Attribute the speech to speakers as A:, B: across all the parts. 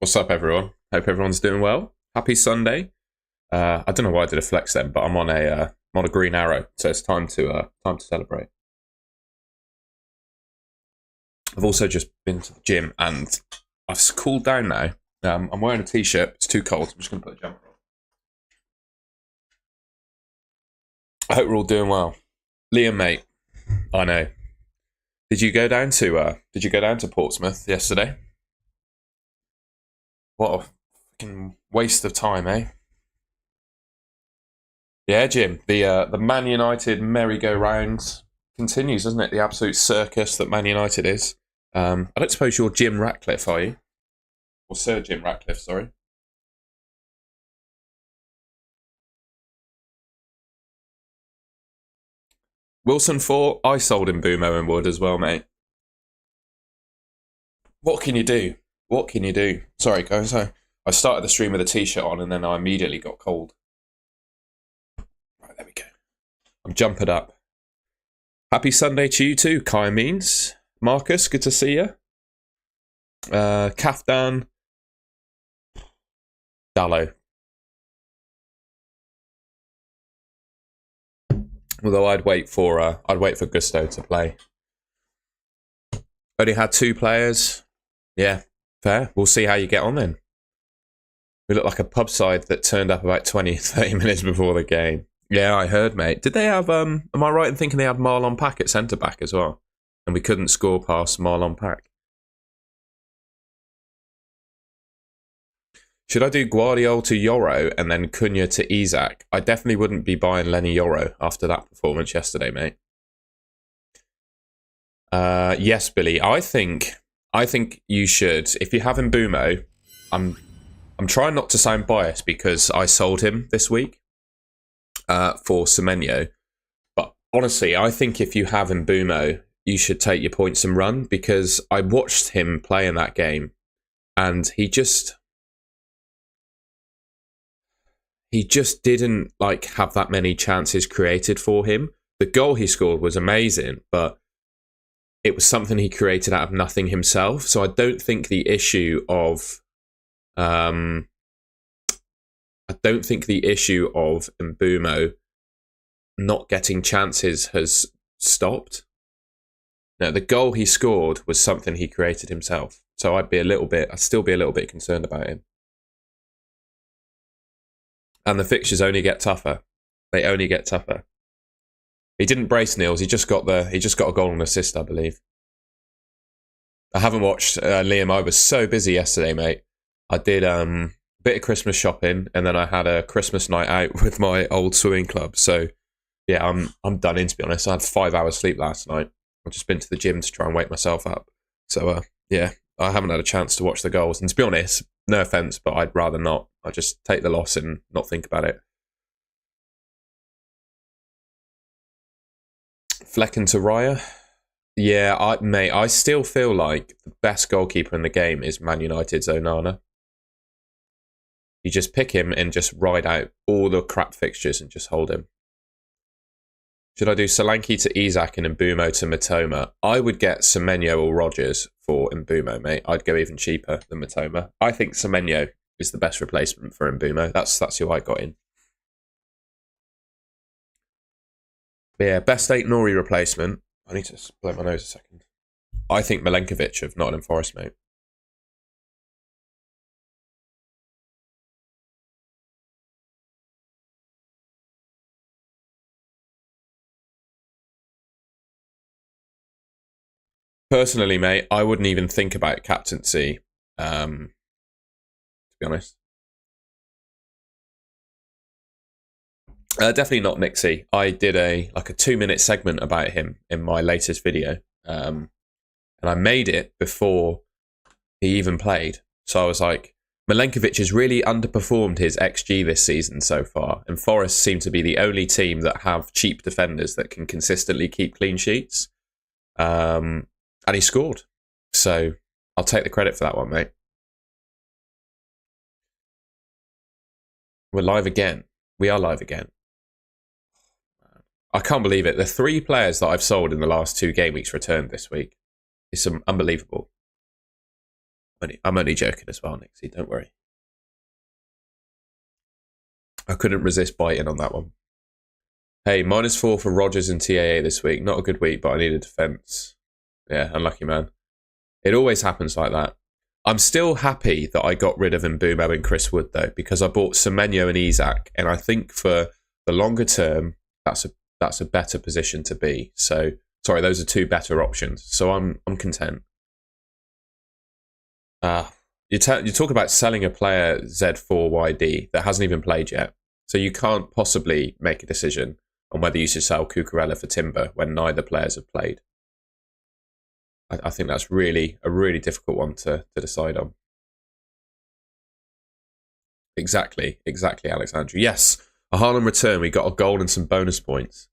A: What's up, everyone? Hope everyone's doing well. Happy Sunday. I don't know why I did a flex then, but I'm on a green arrow, so it's time to celebrate. I've also just been to the gym and I've cooled down now. I'm wearing a t-shirt. It's too cold. I'm just gonna put a jumper on. I hope we're all doing well. Liam, mate. I know. Did you go down to Portsmouth yesterday? What a fucking waste of time, eh? Yeah, Jim. The Man United merry-go-round continues, doesn't it? The absolute circus that Man United is. I don't suppose you're Jim Ratcliffe, are you? Or Sir Jim Ratcliffe, sorry. Wilson 4, I sold him Boomo and Wood as well, mate. What can you do? What can you do? Sorry, guys. I started the stream with a t-shirt on and then I immediately got cold. Right, there we go. I'm jumping up. Happy Sunday to you too, Kai Means. Marcus, good to see you. Kafdan. Dallo. Although I'd wait for Gusto to play. Only had 2 players. Yeah, fair. We'll see how you get on then. We look like a pub side that turned up about 20-30 minutes before the game. Yeah, I heard, mate. Did they have, am I right in thinking they had Marlon Pack at centre-back as well? And we couldn't score past Marlon Pack. Should I do Guardiola to Yoro and then Cunha to Isak? I definitely wouldn't be buying Lenny Yoro after that performance yesterday, mate. Yes, Billy. I think you should. If you have Mbumo, I'm trying not to sound biased because I sold him this week for Semenyo. But honestly, I think if you have Mbumo, you should take your points and run, because I watched him play in that game and he just didn't have that many chances created for him. The goal he scored was amazing, but it was something he created out of nothing himself. So I don't think the issue of Mbumo not getting chances has stopped. No, the goal he scored was something he created himself. So I'd still be a little bit concerned about him. And the fixtures only get tougher. They only get tougher. He didn't brace Niels. He just got a goal and assist, I believe. I haven't watched Liam. I was so busy yesterday, mate. I did a bit of Christmas shopping, and then I had a Christmas night out with my old swimming club. So yeah, I'm done in, to be honest. I had 5 hours sleep last night. I've just been to the gym to try and wake myself up. So yeah, I haven't had a chance to watch the goals. And to be honest, no offense, but I'd rather not. I'd just take the loss and not think about it. Flecken to Raya. Yeah, I still feel like the best goalkeeper in the game is Man United's Onana. You just pick him and just ride out all the crap fixtures and just hold him. Should I do Solanke to Isak and Mbumo to Matoma? I would get Semenyo or Rodgers for Mbumo, mate. I'd go even cheaper than Matoma. I think Semenyo is the best replacement for Mbumo. That's who I got in. But yeah, best 8 Nori replacement. I need to blow my nose a second. I think Milenkovic of Nottingham Forest, mate. Personally, mate, I wouldn't even think about captaincy, to be honest. Definitely not Nixie. I did a 2-minute segment about him in my latest video, and I made it before he even played. So I was like, Milenkovic has really underperformed his XG this season so far, and Forest seem to be the only team that have cheap defenders that can consistently keep clean sheets. And he scored. So I'll take the credit for that one, mate. We're live again. We are live again. I can't believe it. The 3 players that I've sold in the last 2 game weeks returned this week. It's unbelievable. I'm only joking as well, Nixie. Don't worry. I couldn't resist biting on that one. Hey, -4 for Rodgers and TAA this week. Not a good week, but I need a defence. Yeah, unlucky, man. It always happens like that. I'm still happy that I got rid of Mbumo and Chris Wood, though, because I bought Semenyo and Isak, and I think for the longer term, that's a better position to be. So, sorry, those are two better options. So I'm content. You talk about selling a player Z4YD that hasn't even played yet. So you can't possibly make a decision on whether you should sell Cucurella for Timber when neither players have played. I think that's a really difficult one to decide on. Exactly, Alexandru. Yes, a Haaland return. We got a goal and some bonus points.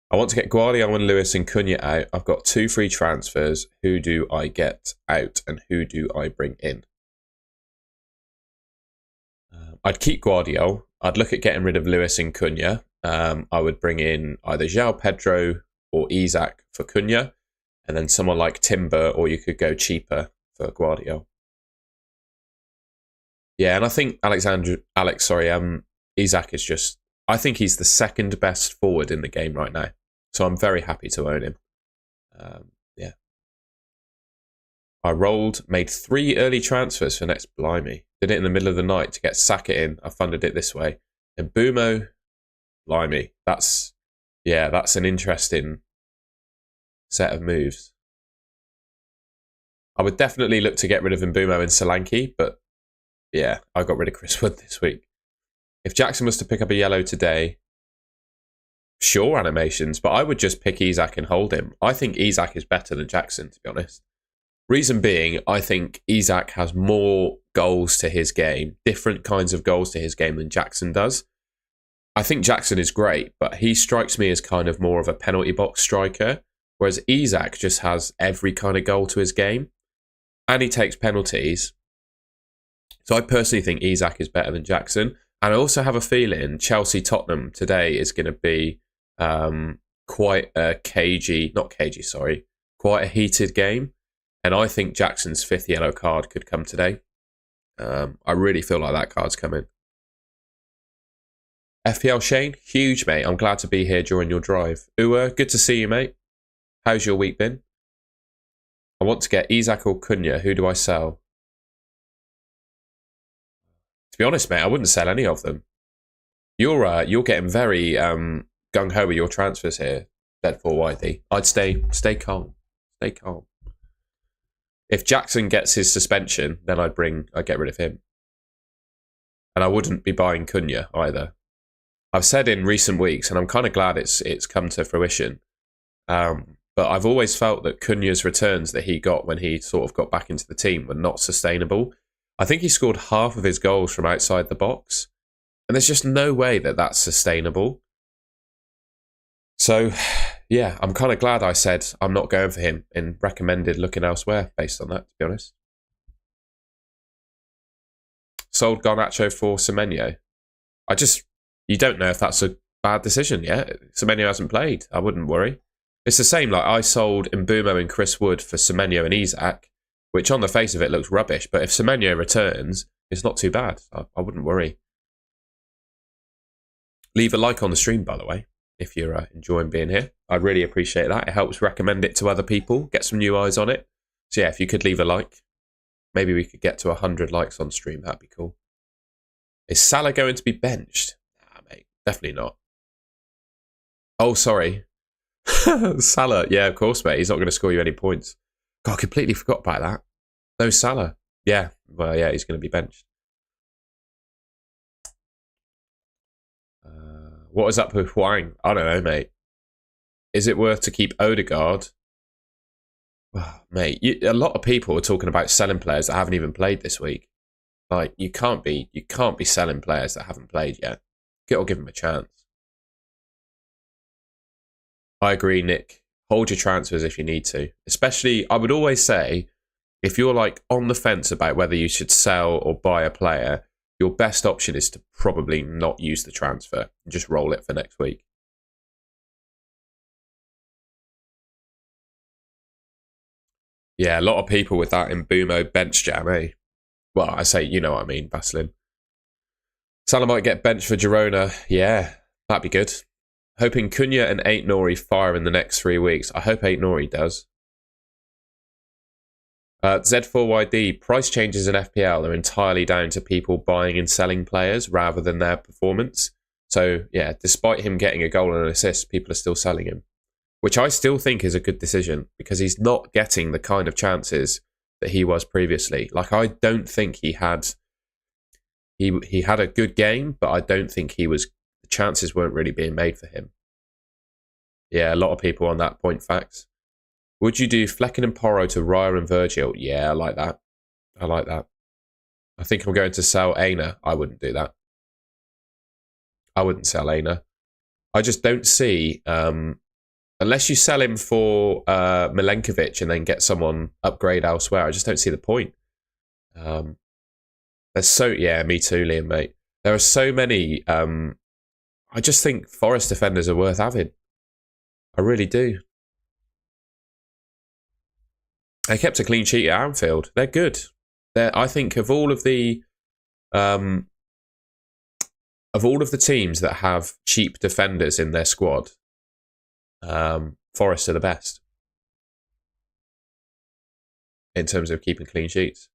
A: I want to get Guardiola and Lewis and Cunha out. I've got 2 free transfers. Who do I get out and who do I bring in? I'd keep Guardiola. I'd look at getting rid of Lewis and Cunha. I would bring in either João Pedro or Isak for Cunha, and then someone like Timber, or you could go cheaper for Guardiola. Yeah, and I think Isak is just, I think he's the second best forward in the game right now. So I'm very happy to own him. Yeah. I made 3 early transfers for next. Blimey. Did it in the middle of the night to get Saka in. I funded it this way. And Mbumo, blimey. That's an interesting set of moves. I would definitely look to get rid of Mbumo and Solanke, but yeah, I got rid of Chris Wood this week. If Jackson was to pick up a yellow today, sure, animations, but I would just pick Isak and hold him. I think Isak is better than Jackson, to be honest. Reason being, I think Isak has more goals to his game, different kinds of goals to his game than Jackson does. I think Jackson is great, but he strikes me as kind of more of a penalty box striker, whereas Isak just has every kind of goal to his game, and he takes penalties. So I personally think Isak is better than Jackson. And I also have a feeling Chelsea-Tottenham today is going to be quite a quite a heated game. And I think Jackson's 5th yellow card could come today. I really feel like that card's coming. FPL Shane, huge, mate. I'm glad to be here during your drive. Good to see you, mate. How's your week been? I want to get Isak or Cunha. Who do I sell? To be honest, mate, I wouldn't sell any of them. You're getting very gung-ho with your transfers here, Dead4YD. I'd stay calm. Stay calm. If Jackson gets his suspension, then I'd get rid of him. And I wouldn't be buying Cunha either. I've said in recent weeks, and I'm kind of glad it's come to fruition, but I've always felt that Cunha's returns that he got when he sort of got back into the team were not sustainable. I think he scored half of his goals from outside the box, and there's just no way that that's sustainable. So, yeah, I'm kind of glad I said I'm not going for him and recommended looking elsewhere based on that, to be honest. Sold Garnacho for Semenyo. You don't know if that's a bad decision yet. Semenyo hasn't played. I wouldn't worry. It's the same, like I sold Mbumo and Chris Wood for Semenyo and Isak, which on the face of it looks rubbish, but if Semenyo returns, it's not too bad. I wouldn't worry. Leave a like on the stream, by the way, if you're enjoying being here. I'd really appreciate that. It helps recommend it to other people, get some new eyes on it. So yeah, if you could leave a like, maybe we could get to 100 likes on stream. That'd be cool. Is Salah going to be benched? Nah, mate, definitely not. Oh, sorry. Salah, yeah, of course, mate. He's not going to score you any points. God, I completely forgot about that. No Salah. Yeah, well, yeah, he's going to be benched. What is up with Huang? I don't know, mate. Is it worth to keep Odegaard? Oh, mate, a lot of people are talking about selling players that haven't even played this week. Like, you can't be selling players that haven't played yet. Or give them a chance. I agree, Nick. Hold your transfers if you need to. Especially, I would always say, if you're like on the fence about whether you should sell or buy a player, your best option is to probably not use the transfer and just roll it for next week. Yeah, a lot of people with that in Boomo bench jam, eh? Well, I say, you know what I mean, Vaseline. Salah might get benched for Girona. Yeah, that'd be good. Hoping Cunha and 8 Nori fire in the next 3 weeks. I hope 8 Nori does. Z4YD, price changes in FPL are entirely down to people buying and selling players rather than their performance. So, yeah, despite him getting a goal and an assist, people are still selling him, which I still think is a good decision because he's not getting the kind of chances that he was previously. Like, I don't think he had a good game, but I don't think the chances weren't really being made for him. Yeah, a lot of people on that point, facts. Would you do Flecken and Porro to Raya and Virgil? Yeah, I like that. I like that. I think I'm going to sell Aina. I wouldn't do that. I wouldn't sell Aina. I just don't see, unless you sell him for Milenkovic and then get someone upgrade elsewhere, I just don't see the point. Yeah, me too, Liam, mate. There are so many, I just think Forest defenders are worth having. I really do. They kept a clean sheet at Anfield. They're good. I think of all of the teams that have cheap defenders in their squad, Forest are the best in terms of keeping clean sheets.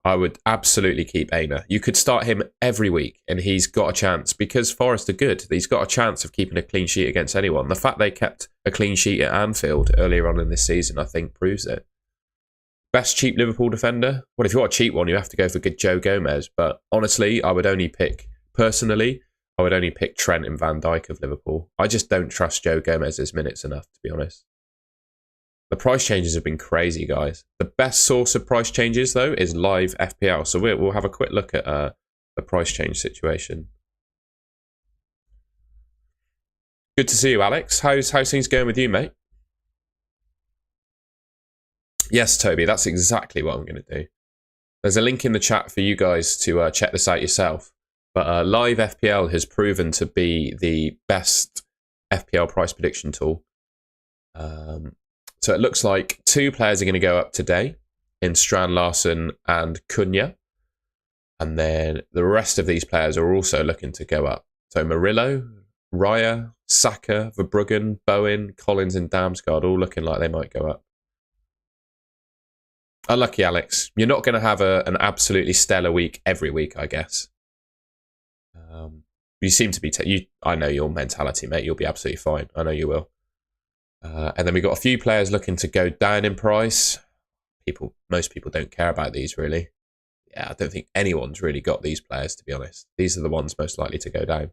A: I would absolutely keep Aina. You could start him every week and he's got a chance because Forest are good. He's got a chance of keeping a clean sheet against anyone. The fact they kept a clean sheet at Anfield earlier on in this season, I think, proves it. Best cheap Liverpool defender? Well, if you want a cheap one, you have to go for good Joe Gomez. But honestly, I would only pick Trent and Van Dijk of Liverpool. I just don't trust Joe Gomez's minutes enough, to be honest. The price changes have been crazy, guys. The best source of price changes, though, is live FPL. So we'll have a quick look at the price change situation. Good to see you, Alex. How's things going with you, mate? Yes, Toby, that's exactly what I'm going to do. There's a link in the chat for you guys to check this out yourself. But live FPL has proven to be the best FPL price prediction tool. So it looks like 2 players are going to go up today in Strand Larsen and Cunha. And then the rest of these players are also looking to go up. So Murillo, Raya, Saka, Verbruggen, Bowen, Collins and Damsgaard all looking like they might go up. Unlucky, Alex. You're not going to have an absolutely stellar week every week, I guess. You seem to be... I know your mentality, mate. You'll be absolutely fine. I know you will. And then we've got a few players looking to go down in price. Most people don't care about these, really. Yeah, I don't think anyone's really got these players, to be honest. These are the ones most likely to go down.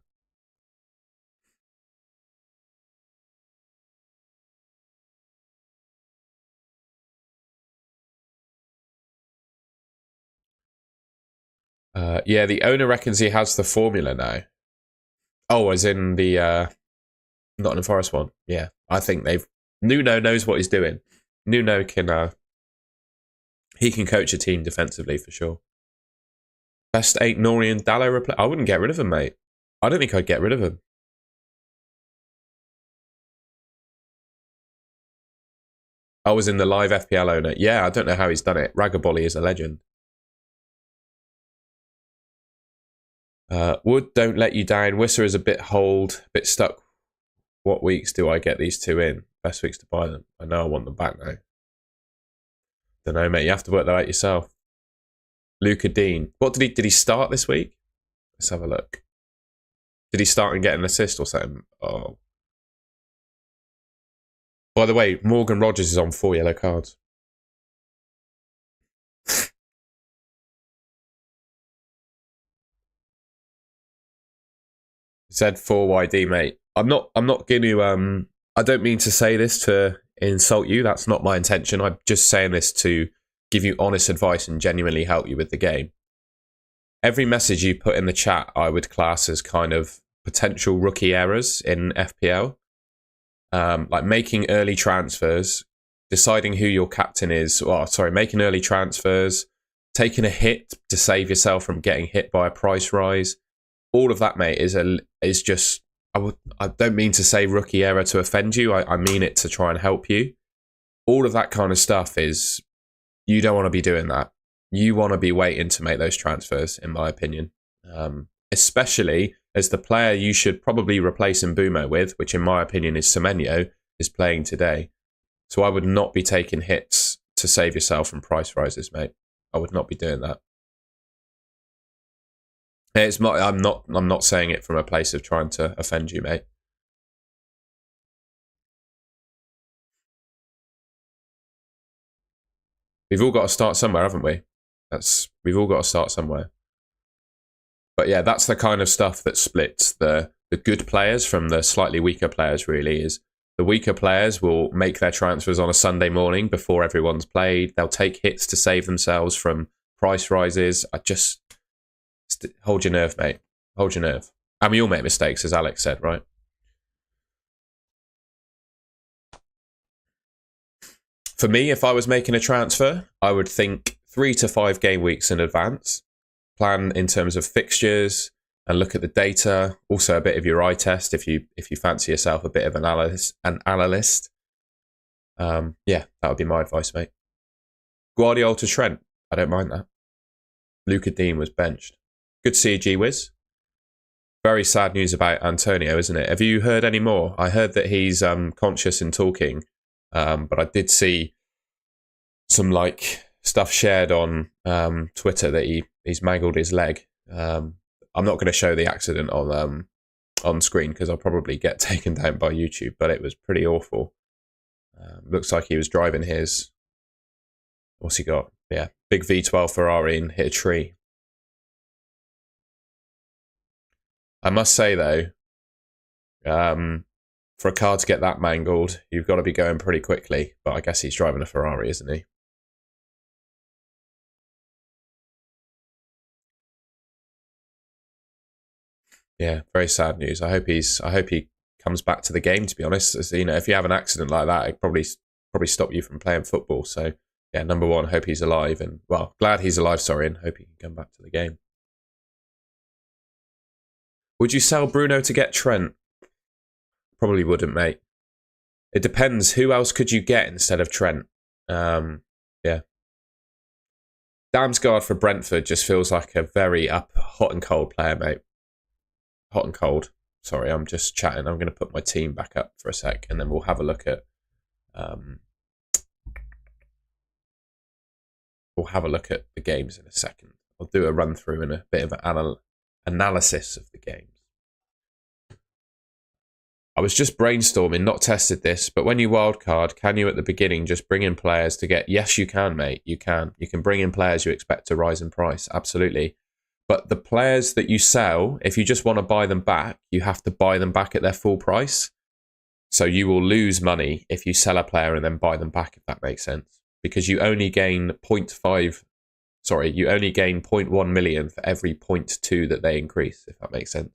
A: Yeah, the owner reckons he has the formula now. Oh, as in the Nottingham Forest one. Yeah, I think Nuno knows what he's doing. Nuno can he can coach a team defensively for sure. Best 8 Nori and Dallo I wouldn't get rid of him, mate. I don't think I'd get rid of him. I was in the live FPL owner. Yeah, I don't know how he's done it. Ragabolly is a legend. Wood don't let you down. Wisser is a bit stuck. What weeks do I get these 2 in? Best weeks to buy them. I know I want them back now. Don't know, mate. You have to work that out yourself. Luca Dean. What did he start this week? Let's have a look. Did he start and get an assist or something? Oh. By the way, Morgan Rogers is on 4 yellow cards. Z4YD, mate. I'm not going to I don't mean to say this to insult you. That's not my intention. I'm just saying this to give you honest advice and genuinely help you with the game. Every message you put in the chat, I would class as kind of potential rookie errors in FPL. Like making early transfers, deciding who your captain is. Making early transfers, taking a hit to save yourself from getting hit by a price rise. All of that, mate, is just... I don't mean to say rookie error to offend you. I mean it to try and help you. all of that kind of stuff is, you don't want to be doing that. You want to be waiting to make those transfers, in my opinion. Especially as the player you should probably replace Mbumo with, which in my opinion is Semenyo, is playing today. So I would not be taking hits to save yourself from price rises, mate. I would not be doing that. It's not. I'm not saying it from a place of trying to offend you, mate. We've all got to start somewhere, haven't we? We've all got to start somewhere. But yeah, that's the kind of stuff that splits the good players from the slightly weaker players, really, is the weaker players will make their transfers on a Sunday morning before everyone's played. They'll take hits to save themselves from price rises. Hold your nerve, mate. Hold your nerve. And we all make mistakes, as Alex said, right? For me, if I was making a transfer, I would think 3 to 5 game weeks in advance, plan in terms of fixtures, and look at the data. Also, a bit of your eye test if you fancy yourself a bit of an analyst. Yeah, that would be my advice, mate. Guardiola to Trent, I don't mind that. Luca Dean was benched. Good to see you, G-Wiz. Very sad news about Antonio, isn't it? Have you heard any more? I heard that he's conscious in talking, but I did see some stuff shared on Twitter that he's mangled his leg. I'm not going to show the accident on screen because I'll probably get taken down by YouTube, but it was pretty awful. Looks like he was driving his, what's he got? Yeah, big V12 Ferrari and hit a tree. I must say though, for a car to get that mangled, you've got to be going pretty quickly. But I guess he's driving a Ferrari, isn't he? Yeah, very sad news. I hope he comes back to the game. To be honest, as, you know, if you have an accident like that, it probably stop you from playing football. So yeah, number one, hope he's alive, and well, glad he's alive. Sorry, and hope he can come back to the game. Would you sell Bruno to get Trent? Probably wouldn't, mate. It depends. Who else could you get instead of Trent? Yeah. Damsgaard for Brentford just feels like a very hot and cold player, mate. Hot and cold. Sorry, I'm just chatting. I'm going to put my team back up for a sec, and then we'll have a look at. We'll have a look at the games in a second. I'll do a run through and a bit of an analysis of the games. I was just brainstorming, not tested this, but when you wildcard, can you at the beginning just bring in players to get... Yes, you can, mate. You can. You can bring in players you expect to rise in price. Absolutely. But the players that you sell, if you just want to buy them back, you have to buy them back at their full price. So you will lose money if you sell a player and then buy them back, if that makes sense. Because you only gain 0.1 million for every 0.2 that they increase, if that makes sense.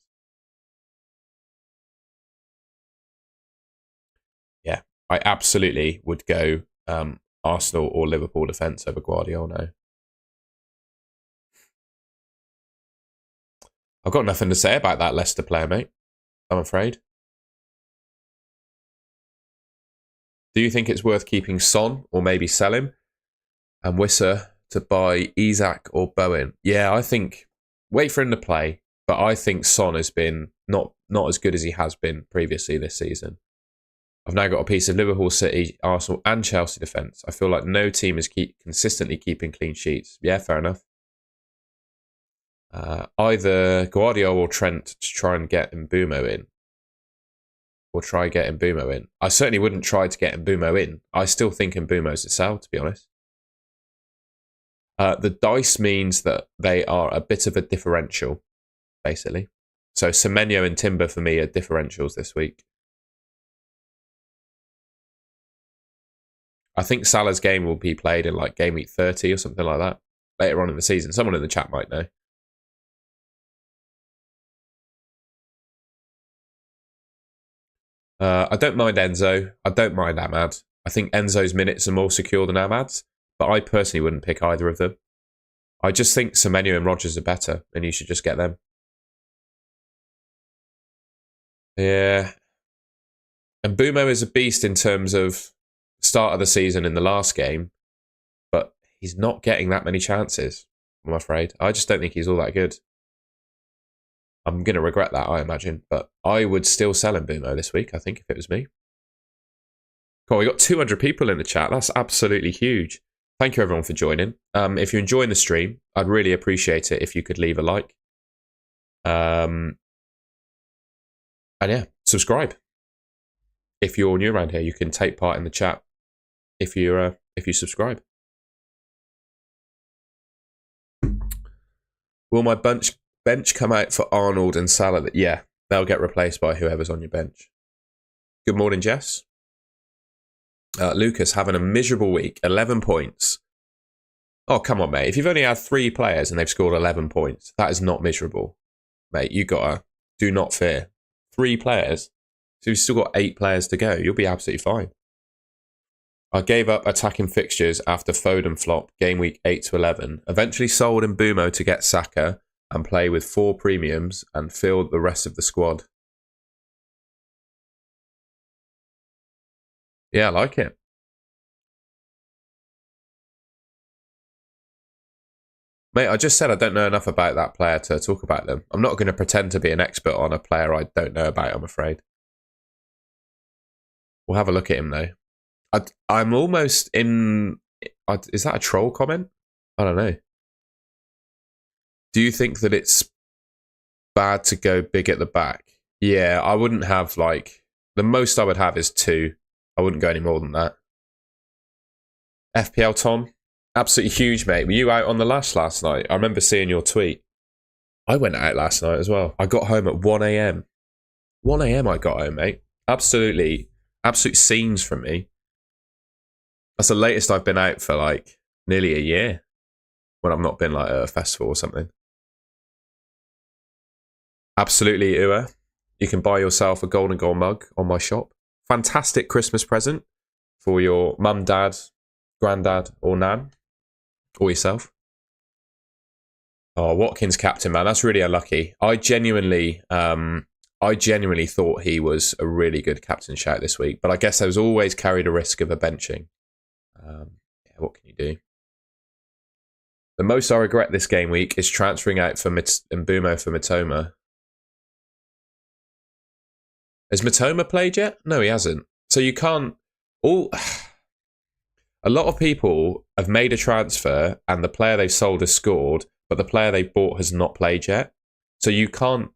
A: Yeah, I absolutely would go Arsenal or Liverpool defence over Guardiola. I've got nothing to say about that Leicester player, mate. I'm afraid. Do you think it's worth keeping Son or maybe sell him? And Wissa to buy Isak or Bowen? Yeah, I think wait for him to play. But I think Son has been not as good as he has been previously this season. I've now got a piece of Liverpool, City, Arsenal and Chelsea defence. I feel like no team is consistently keeping clean sheets. Yeah, fair enough. Either Guardiola or Trent to try and get Mbumo in. Or try get Mbumo in. I certainly wouldn't try to get Mbumo in. I still think Mbumo's a sell, to be honest. The dice means that they are a bit of a differential, basically. So Semenyo and Timber for me are differentials this week. I think Salah's game will be played in like game week 30 or something like that later on in the season. Someone in the chat might know. I don't mind Enzo. I don't mind Ahmad. I think Enzo's minutes are more secure than Ahmad's, but I personally wouldn't pick either of them. I just think Semenyo and Rodgers are better, and you should just get them. Yeah. And Mbumo is a beast in terms of start of the season in the last game, but he's not getting that many chances, I'm afraid. I just don't think he's all that good. I'm going to regret that, I imagine, but I would still sell him Bumo this week, I think, if it was me. Cool, we got 200 people in the chat. That's absolutely huge. Thank you, everyone, for joining. If you're enjoying the stream, I'd really appreciate it if you could leave a like. And yeah, subscribe. If you're new around here, you can take part in the chat if you subscribe. Will my bench come out for Arnold and Salah? Yeah, they'll get replaced by whoever's on your bench. Good morning, Jess. Lucas having a miserable week. 11 points. Oh, come on, mate. If you've only had 3 players and they've scored 11 points, that is not miserable. Mate, you gotta do not fear. 3 players. So you've still got 8 players to go. You'll be absolutely fine. I gave up attacking fixtures after Foden flop, game week 8 to 11. Eventually sold in Bumo to get Saka and play with 4 premiums and filled the rest of the squad. Yeah, I like it. Mate, I just said I don't know enough about that player to talk about them. I'm not going to pretend to be an expert on a player I don't know about, I'm afraid. We'll have a look at him, though. I'm almost in... Is that a troll comment? I don't know. Do you think that it's bad to go big at the back? Yeah, I wouldn't have, like... The most I would have is 2. I wouldn't go any more than that. FPL Tom, absolutely huge, mate. Were you out on the lash last night? I remember seeing your tweet. I went out last night as well. I got home at 1 a.m. 1 a.m. I got home, mate. Absolute scenes from me. That's the latest I've been out for like nearly a year when I've not been like at a festival or something. Absolutely, Ua. You can buy yourself a golden goal mug on my shop. Fantastic Christmas present for your mum, dad, granddad, or nan, or yourself. Oh, Watkins captain, man, that's really unlucky. I genuinely thought he was a really good captain shout this week, but I guess I was always carried a risk of a benching. Yeah, what can you do? The most I regret this game week is transferring out for Mbumo for Matoma. Has Matoma played yet? No, he hasn't. So you can't... A lot of people have made a transfer and the player they've sold has scored, but the player they bought has not played yet. So you can't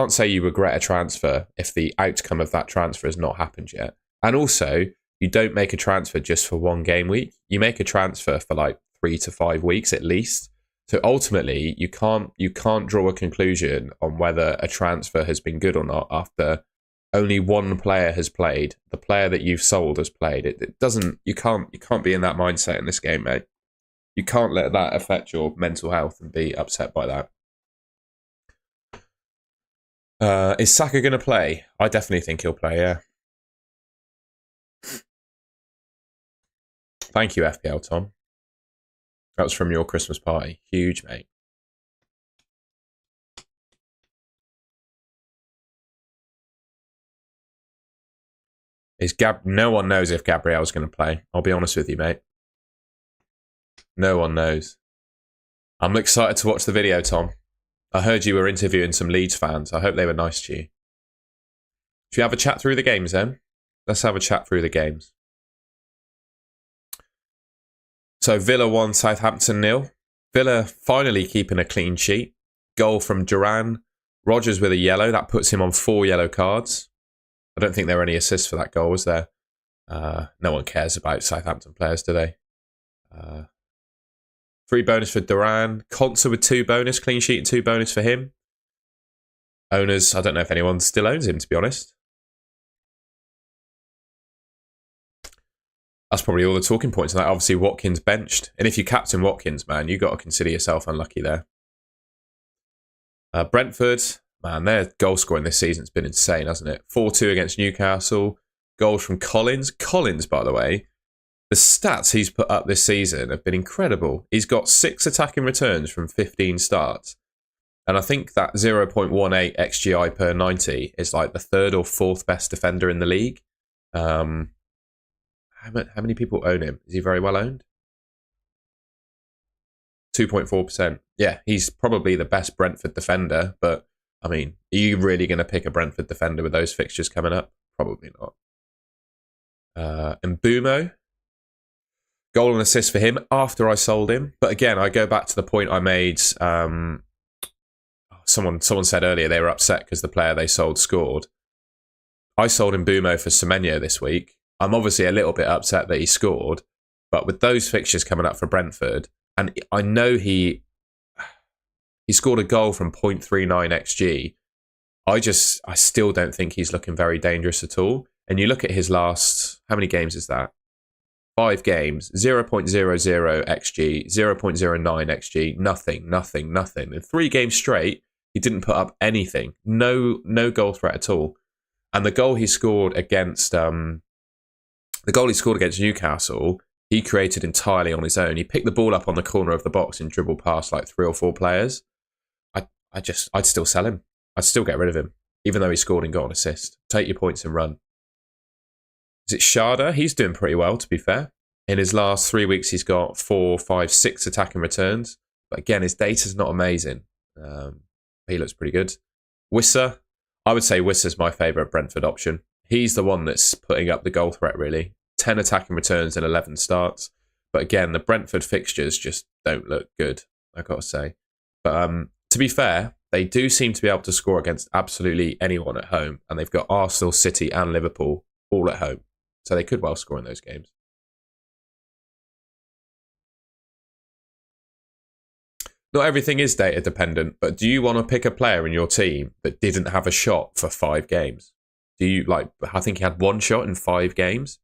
A: say you regret a transfer if the outcome of that transfer has not happened yet. And also, you don't make a transfer just for 1 game week. You make a transfer for like 3 to 5 weeks at least. So ultimately, you can't draw a conclusion on whether a transfer has been good or not after only 1 player has played. The player that you've sold has played. It doesn't. You can't be in that mindset in this game, mate. You can't let that affect your mental health and be upset by that. Is Saka going to play? I definitely think he'll play, yeah. Thank you, FPL Tom. That was from your Christmas party. Huge, mate. No one knows if Gabriel's going to play. I'll be honest with you, mate. No one knows. I'm excited to watch the video, Tom. I heard you were interviewing some Leeds fans. I hope they were nice to you. Should we have a chat through the games then? Let's have a chat through the games. So Villa 1, Southampton 0. Villa finally keeping a clean sheet. Goal from Duran. Rodgers with a yellow. That puts him on 4 yellow cards. I don't think there were any assists for that goal, was there? No one cares about Southampton players, do they? 3 bonus for Duran. Konsa with 2 bonus. Clean sheet and 2 bonus for him. Owners, I don't know if anyone still owns him, to be honest. That's probably all the talking points. And obviously, Watkins benched. And if you captain Watkins, man, you've got to consider yourself unlucky there. Brentford, man, their goal scoring this season's been insane, hasn't it? 4-2 against Newcastle. Goals from Collins. Collins, by the way, the stats he's put up this season have been incredible. He's got 6 attacking returns from 15 starts. And I think that 0.18 XGI per 90 is like the 3rd or 4th best defender in the league. how many people own him? Is he very well owned? 2.4%. Yeah, he's probably the best Brentford defender, but I mean, are you really going to pick a Brentford defender with those fixtures coming up? Probably not. And Mbumo, goal and assist for him after I sold him. But again, I go back to the point I made. Someone said earlier they were upset because the player they sold scored. I sold Mbumo for Semenyo this week. I'm obviously a little bit upset that he scored, but with those fixtures coming up for Brentford, and I know he scored a goal from 0.39 xg. I still don't think he's looking very dangerous at all. And you look at his last, how many games is that? 5 games, 0.00 xg, 0.09 xg, nothing. In 3 games straight, he didn't put up anything. No goal threat at all. And the goal he scored against Newcastle, he created entirely on his own. He picked the ball up on the corner of the box and dribbled past like 3 or 4 players. I'd still sell him. I'd still get rid of him, even though he scored and got an assist. Take your points and run. Is it Sharda? He's doing pretty well, to be fair. In his last 3 weeks, he's got 4, 5, 6 attacking returns. But again, his data's not amazing. He looks pretty good. Wissa, I would say Wissa's my favourite Brentford option. He's the one that's putting up the goal threat, really. 10 attacking returns and 11 starts. But again, the Brentford fixtures just don't look good, I've got to say. But to be fair, they do seem to be able to score against absolutely anyone at home. And they've got Arsenal, City and Liverpool all at home. So they could well score in those games. Not everything is data dependent, but do you want to pick a player in your team that didn't have a shot for 5 games? Do you I think he had 1 shot in 5 games.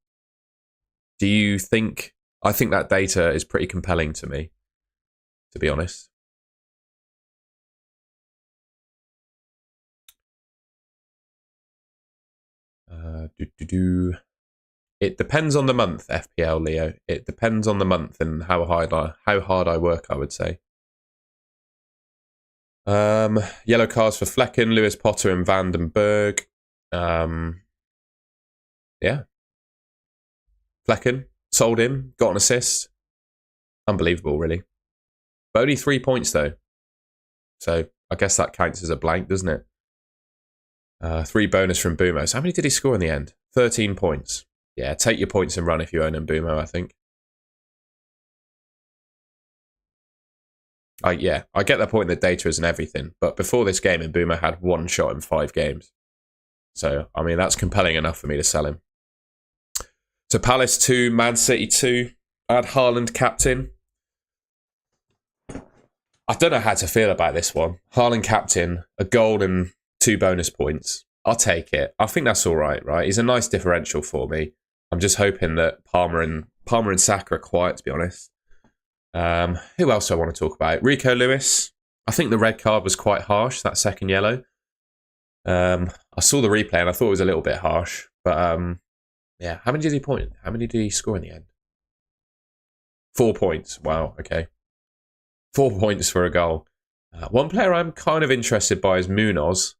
A: Do you think, I think that data is pretty compelling to me, to be honest. It depends on the month, FPL Leo. It depends on the month and how hard I work, I would say. Yellow cards for Flecken, Lewis Potter and Van den Berg. Yeah. Flecken, sold him, got an assist. Unbelievable, really. But only 3 points, though. So I guess that counts as a blank, doesn't it? 3 bonus from Mbumo. So how many did he score in the end? 13 points. Yeah, take your points and run if you own Mbumo, I think. I get the point that data isn't everything, but before this game, Mbumo had 1 shot in 5 games. So, I mean, that's compelling enough for me to sell him. So, Palace 2, Man City 2. I had Haaland captain. I don't know how to feel about this one. Haaland captain, a goal and 2 bonus points. I'll take it. I think that's all right, right? He's a nice differential for me. I'm just hoping that Palmer and Saka are quiet, to be honest. Who else do I want to talk about? Rico Lewis. I think the red card was quite harsh, that second yellow. I saw the replay and I thought it was a little bit harsh. But yeah, how many did he point? How many did he score in the end? 4 points. Wow, okay. 4 points for a goal. One player I'm kind of interested by is Munoz.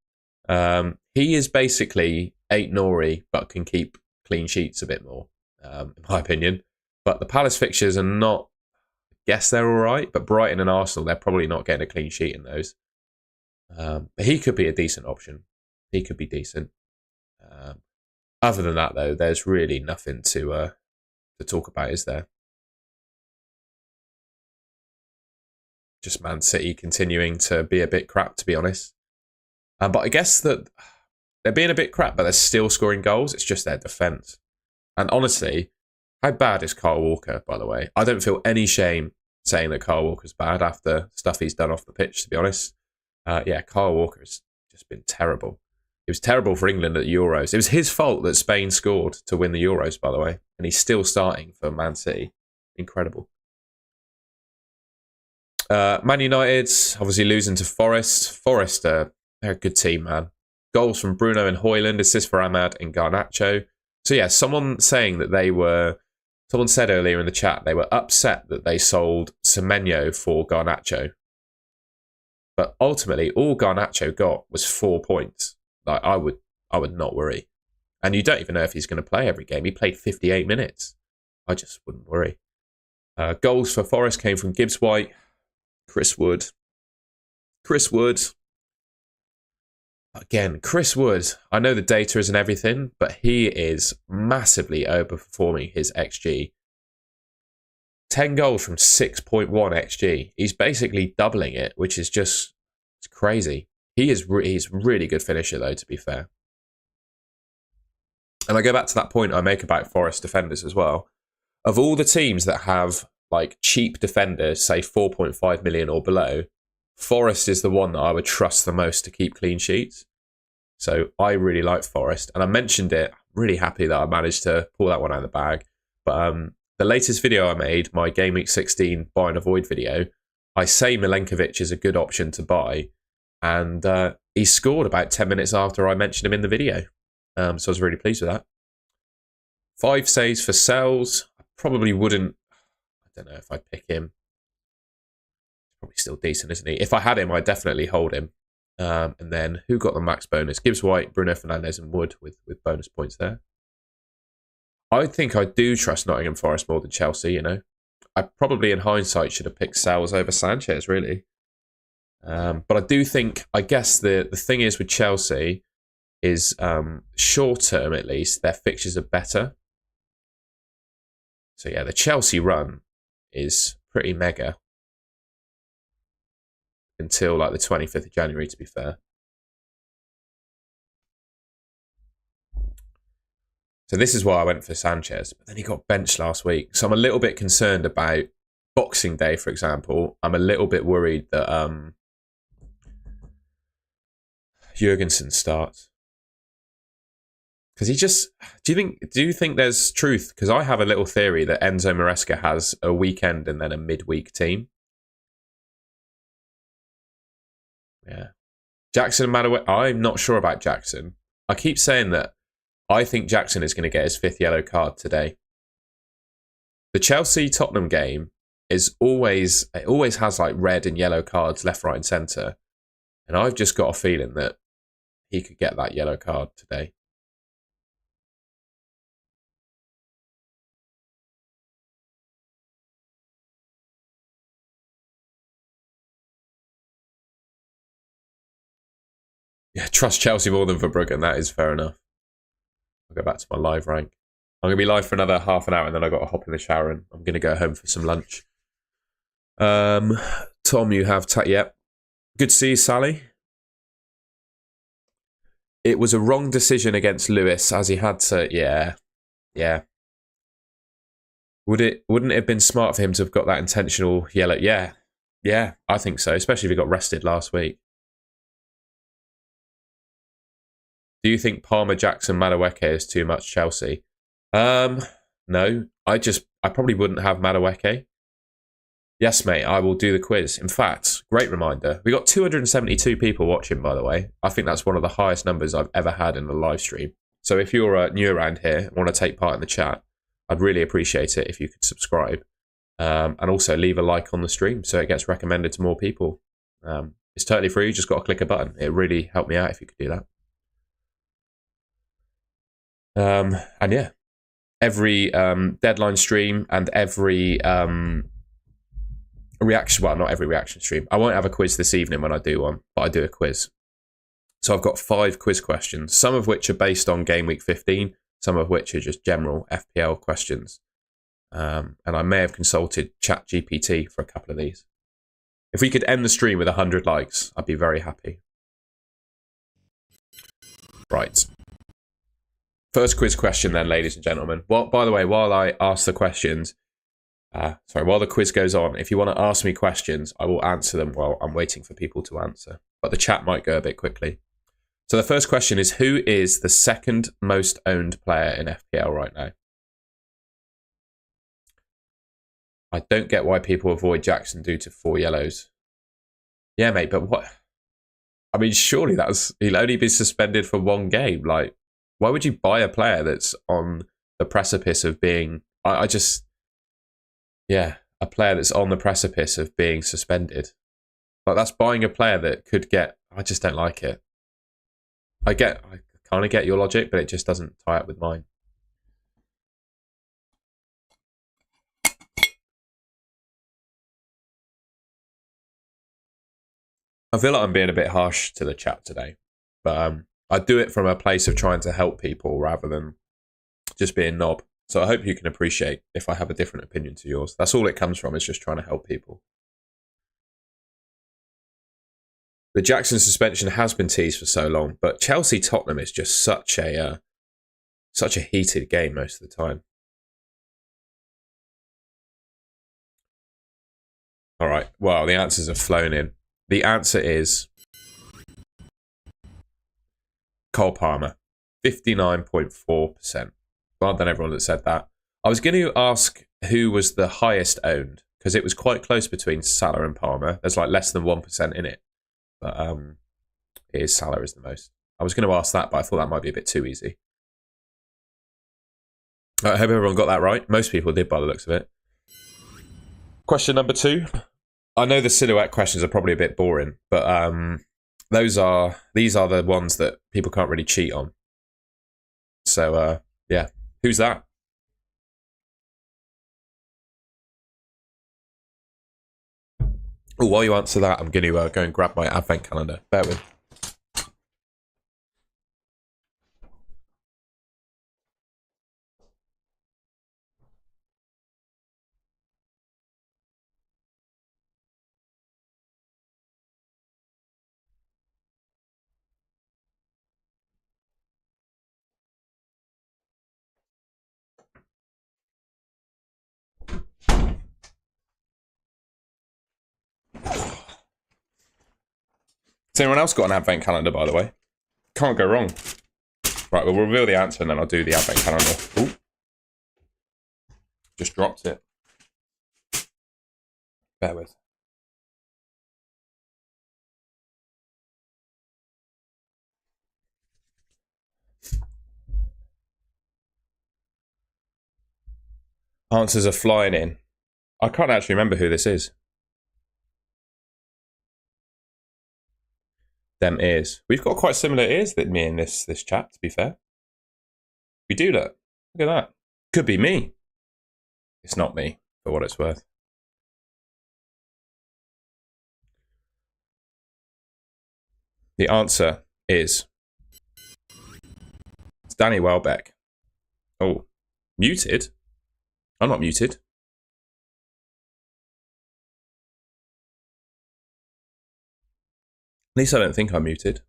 A: He is basically 8 Nori, but can keep clean sheets a bit more, in my opinion. But the Palace fixtures are not, I guess they're all right, but Brighton and Arsenal, they're probably not getting a clean sheet in those. But he could be a decent option. He could be decent. Other than that, though, there's really nothing to talk about, is there? Just Man City continuing to be a bit crap, to be honest. But I guess that they're being a bit crap, but they're still scoring goals. It's just their defence. And honestly, how bad is Kyle Walker, by the way? I don't feel any shame saying that Kyle Walker's bad after stuff he's done off the pitch, to be honest. Yeah, Kyle Walker's just been terrible. It was terrible for England at the Euros. It was his fault that Spain scored to win the Euros, by the way. And he's still starting for Man City. Incredible. Man United, obviously losing to Forest. Forest, they're a good team, man. Goals from Bruno and Højlund, assists for Ahmad and Garnacho. So yeah, someone said earlier in the chat, they were upset that they sold Semenyo for Garnacho. But ultimately, all Garnacho got was 4 points. Like I would not worry. And you don't even know if he's going to play every game. He played 58 minutes. I just wouldn't worry. Goals for Forest came from Gibbs White, Chris Wood. Chris Wood. Again, Chris Wood. I know the data isn't everything, but he is massively overperforming his XG. 10 goals from 6.1 XG. He's basically doubling it, which is just it's crazy. He's really good finisher, though, to be fair. And I go back to that point I make about Forest defenders as well. Of all the teams that have like cheap defenders, say 4.5 million or below, Forest is the one that I would trust the most to keep clean sheets. So I really like Forest. And I mentioned it. I'm really happy that I managed to pull that one out of the bag. But the latest video I made, my Gameweek 16 buy and avoid video, I say Milenkovic is a good option to buy. And he scored about 10 minutes after I mentioned him in the video. So I was really pleased with that. 5 saves for Sells. I probably wouldn't. I don't know if I'd pick him. Probably still decent, isn't he? If I had him, I'd definitely hold him. And then who got the max bonus? Gibbs White, Bruno Fernandes and Wood with bonus points there. I think I do trust Nottingham Forest more than Chelsea, you know. I probably in hindsight should have picked Sells over Sanchez, really. But I do think, I guess the thing is with Chelsea is short term at least, their fixtures are better. So yeah, the Chelsea run is pretty mega until like the 25th of January, to be fair. So this is why I went for Sanchez, but then he got benched last week. So I'm a little bit concerned about Boxing Day, for example. I'm a little bit worried that Jurgensen starts. Because he just... Do you think there's truth? Because I have a little theory that Enzo Maresca has a weekend and then a midweek team. Yeah. Jackson and Madueke, I'm not sure about Jackson. I keep saying that I think Jackson is going to get his 5th yellow card today. The Chelsea-Tottenham game is always has like red and yellow cards left, right and centre. And I've just got a feeling that he could get that yellow card today. Yeah, trust Chelsea more than Verbruggen. That is fair enough. I'll go back to my live rank. I'm going to be live for another half an hour and then I've got to hop in the shower and I'm going to go home for some lunch. Tom, you have... Yep. Good to see you, Sally. It was a wrong decision against Lewis as he had to... Yeah. Wouldn't it have been smart for him to have got that intentional yellow? Yeah, I think so, especially if he got rested last week. Do you think Palmer, Jackson, Madueke is too much Chelsea? No, I probably wouldn't have Madueke. Yes, mate, I will do the quiz. In fact, great reminder. We got 272 people watching, by the way. I think that's one of the highest numbers I've ever had in a live stream. So if you're new around here and want to take part in the chat, I'd really appreciate it if you could subscribe. And also leave a like on the stream so it gets recommended to more people. It's totally free. You just got to click a button. It really helped me out if you could do that. And yeah, every deadline stream and every reaction, well, not every reaction stream. I won't have a quiz this evening when I do one, but I do a quiz. So I've got 5 quiz questions, some of which are based on Game Week 15, some of which are just general FPL questions. And I may have consulted ChatGPT for a couple of these. If we could end the stream with 100 likes, I'd be very happy. Right. First quiz question then, ladies and gentlemen. Well, by the way, while I ask the questions, while the quiz goes on, if you want to ask me questions, I will answer them while I'm waiting for people to answer. But the chat might go a bit quickly. So the first question is, who is the second most owned player in FPL right now? I don't get why people avoid Jackson due to 4 yellows. Yeah, mate, but what? I mean, surely he'll only be suspended for 1 game. Like, why would you buy a player that's on the precipice of being... a player that's on the precipice of being suspended. Like, that's buying a player that could get... I just don't like it. I kind of get your logic, but it just doesn't tie up with mine. I feel like I'm being a bit harsh to the chat today, but I do it from a place of trying to help people rather than just being knob. So I hope you can appreciate if I have a different opinion to yours. That's all it comes from, is just trying to help people. The Jackson suspension has been teased for so long, but Chelsea-Tottenham is just such a heated game most of the time. All right, well, the answers have flown in. The answer is Cole Palmer, 59.4%. Well done, everyone that said that. I was going to ask who was the highest owned, because it was quite close between Salah and Palmer. There's like less than 1% in it. But it is Salah is the most. I was going to ask that, but I thought that might be a bit too easy. I hope everyone got that right. Most people did by the looks of it. Question number 2. I know the silhouette questions are probably a bit boring, but these are the ones that people can't really cheat on. So, yeah. Who's that? Oh, while you answer that, I'm going to go and grab my advent calendar. Bear with. Has anyone else got an advent calendar, by the way? Can't go wrong. Right, we'll reveal the answer and then I'll do the advent calendar. Ooh. Just dropped it. Bear with. Answers are flying in. I can't actually remember who this is. Them ears. We've got quite similar ears than me in this chat, to be fair. We do that. Look at that. Could be me. It's not me, for what it's worth. The answer is it's Danny Welbeck. Oh, muted? I'm not muted. At least I don't think I'm muted.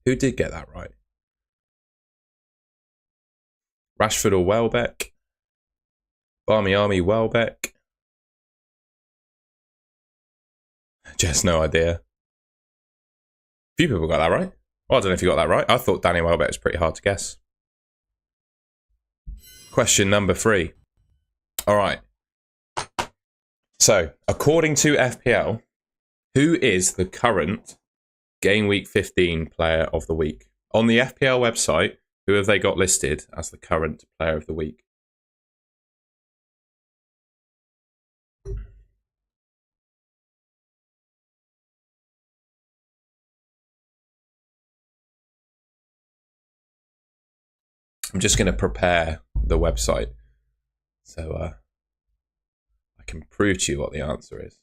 A: Who did get that right? Rashford or Welbeck? Barmy Army Welbeck? Just no idea. A few people got that right. Well, I don't know if you got that right. I thought Danny Welbeck was pretty hard to guess. Question number 3. All right. So, according to FPL, who is the current Gameweek 15 player of the week? On the FPL website, who have they got listed as the current player of the week? I'm just going to prepare the website so I can prove to you what the answer is.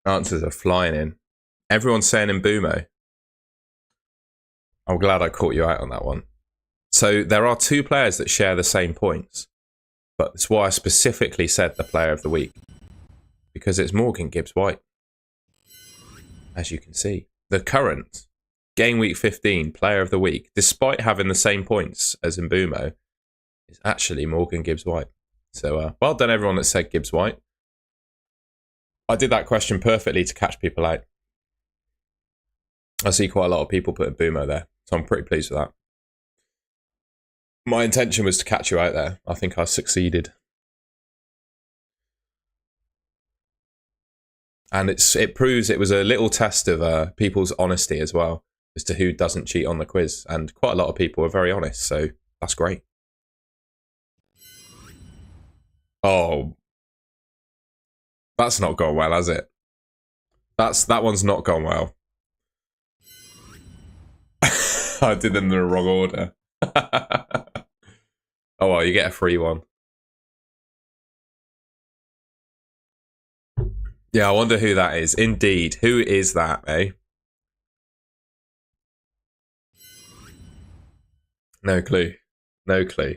A: Answers are flying in. Everyone's saying Mbumo. I'm glad I caught you out on that one. So there are 2 players that share the same points, but that's why I specifically said the player of the week, because it's Morgan Gibbs-White. As you can see, the current Game Week 15 player of the week, despite having the same points as Mbumo, is actually Morgan Gibbs-White. So well done everyone that said Gibbs-White. I did that question perfectly to catch people out. I see quite a lot of people putting Mbumo there, so I'm pretty pleased with that. My intention was to catch you out there. I think I succeeded. And it proves it was a little test of people's honesty as well, as to who doesn't cheat on the quiz. And quite a lot of people are very honest, so that's great. Oh, that's not gone well, has it? That one's not gone well. I did them in the wrong order. Oh well, you get a free one. Yeah, I wonder who that is. Indeed, who is that, eh? No clue. No clue.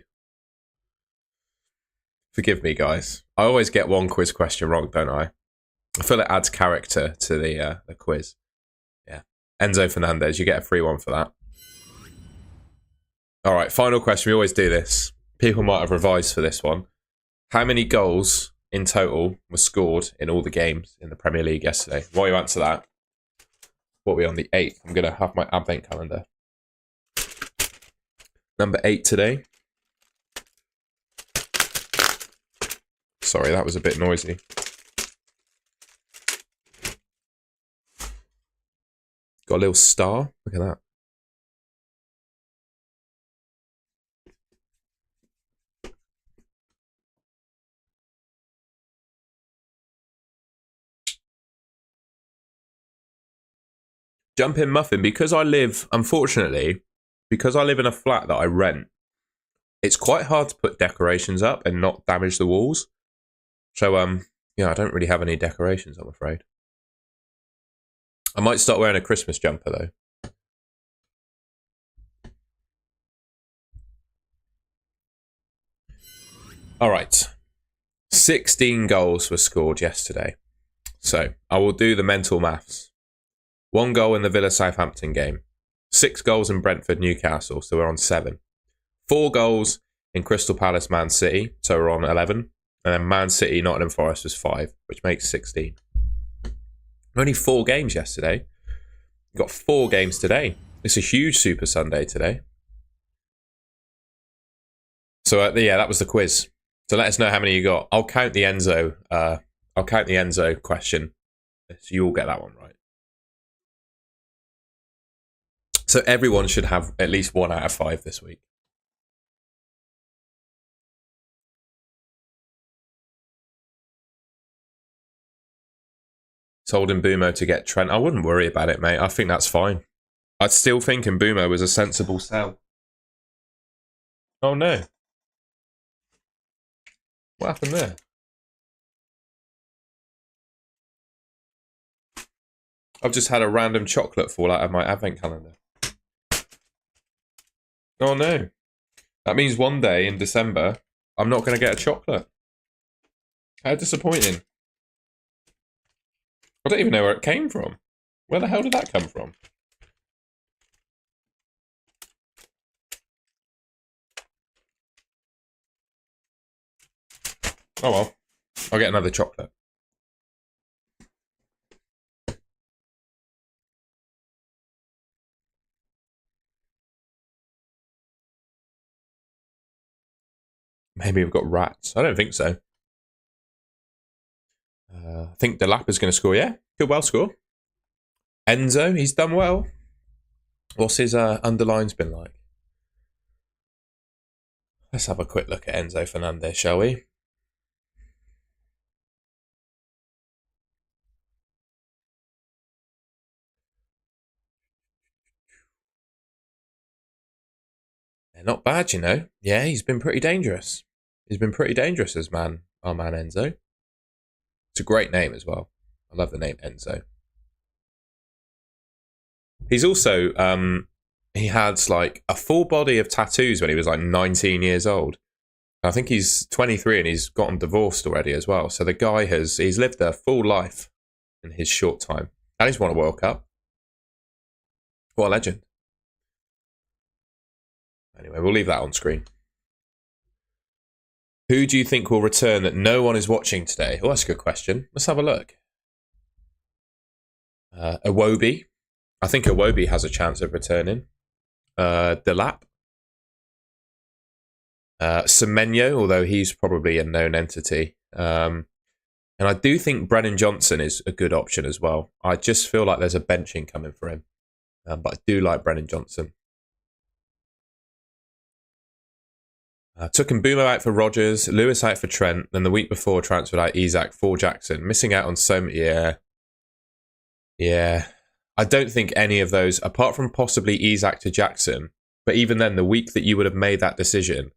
A: Forgive me, guys. I always get one quiz question wrong, don't I? I feel it adds character to the quiz. Yeah. Enzo Fernandez, you get a free one for that. All right, final question. We always do this. People might have revised for this one. How many goals in total were scored in all the games in the Premier League yesterday? While you answer that, what are we on the 8th? I'm going to have my advent calendar. Number 8 today. Sorry, that was a bit noisy. Got a little star. Look at that. Jump in muffin. Because I live, unfortunately, because I live in a flat that I rent, it's quite hard to put decorations up and not damage the walls. So, yeah, I don't really have any decorations, I'm afraid. I might start wearing a Christmas jumper, though. All right. 16 goals were scored yesterday. So, I will do the mental maths. 1 goal in the Villa-Southampton game. 6 goals in Brentford-Newcastle, so we're on 7. 4 goals in Crystal Palace-Man City, so we're on 11. And then Man City, Nottingham Forest was 5, which makes 16. Only 4 games yesterday. We've got 4 games today. It's a huge Super Sunday today. So, yeah, that was the quiz. So let us know how many you got. I'll count the Enzo. I'll count the Enzo question. So you all get that one right. So everyone should have at least 1 out of 5 this week. Told Mbumo to get Trent. I wouldn't worry about it, mate. I think that's fine. I still think Mbumo was a sensible sell. Oh, no. What happened there? I've just had a random chocolate fall out of my advent calendar. Oh, no. That means one day in December, I'm not going to get a chocolate. How disappointing. I don't even know where it came from. Where the hell did that come from? Oh well. I'll get another chocolate. Maybe we've got rats. I don't think so. I think Delap is going to score, yeah? Could well score. Enzo, he's done well. What's his underlines been like? Let's have a quick look at Enzo Fernandez, shall we? They're not bad, you know. Yeah, he's been pretty dangerous. He's been pretty dangerous as our man Enzo. It's a great name as well. I love the name Enzo. He's also, he had like a full body of tattoos when he was like 19 years old. I think he's 23 and he's gotten divorced already as well. So the guy he's lived a full life in his short time. And he's won a World Cup. What a legend. Anyway, we'll leave that on screen. Who do you think will return that no one is watching today? Oh, that's a good question. Let's have a look. Iwobi. I think Iwobi has a chance of returning. Delap. Semenyo, although he's probably a known entity. And I do think Brennan Johnson is a good option as well. I just feel like there's a benching coming for him. But I do like Brennan Johnson. Took Mbumo out for Rodgers, Lewis out for Trent, then the week before transferred out Isak for Jackson. Missing out on so many. Yeah. I don't think any of those, apart from possibly Isak to Jackson, but even then, the week that you would have made that decision,